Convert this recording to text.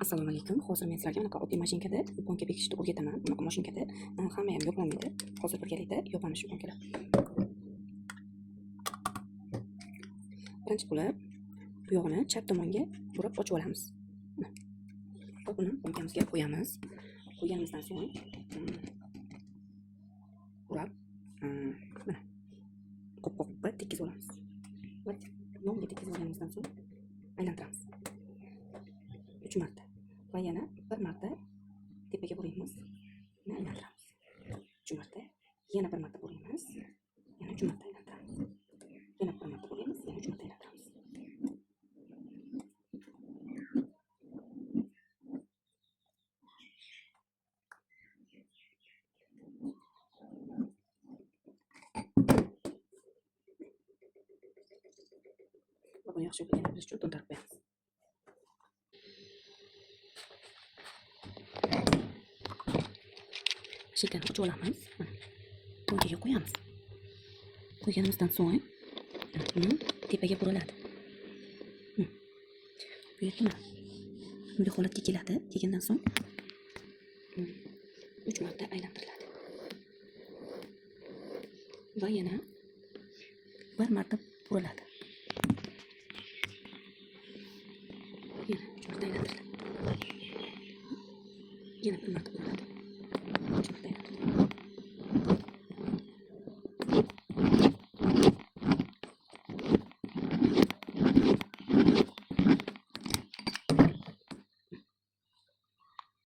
Assalomu alaykum. Hozir men sizlarga bunaqa oddiy mashinkada yuponka bekitishni o'rgataman. Bunaqa mashinkada hamma ham yopolmaydi. Hozir birgalikda yopamiz yuponkalar. Birinchi bo'lib bu yog'ini chap tomonga burab ochib olamiz. Va buni yuponkamizga qo'yamiz. Qo'yganimizdan so'ng burab mana qop-qopga tekkizib olamiz. Va yonga tekkizib olganimizdan so'ng aylantiramiz. 3 marta. Va yana bir marta tepaga buraymiz. Yana aylantiramiz. 3 marta. Yana bir marta buraymiz. Yana 3 marta aylantiramiz. Yana bir marta buraymiz. Yana 3 marta aylantiramiz. Va buni yaxshi o'rganib uchun to'ntarib qo'yamiz. Shekilni ochib olamiz. To'nkaga qo'yamiz. Qo'yganimizdan so'ng buni tepaga buriladi. Bu yerga bunday holatga keladi. Kelgandan so'ng 3 marta aylantiriladi. Va yana bir marta buriladi. Yana 3 marta aylantiriladi. Yana bir marta buriladi.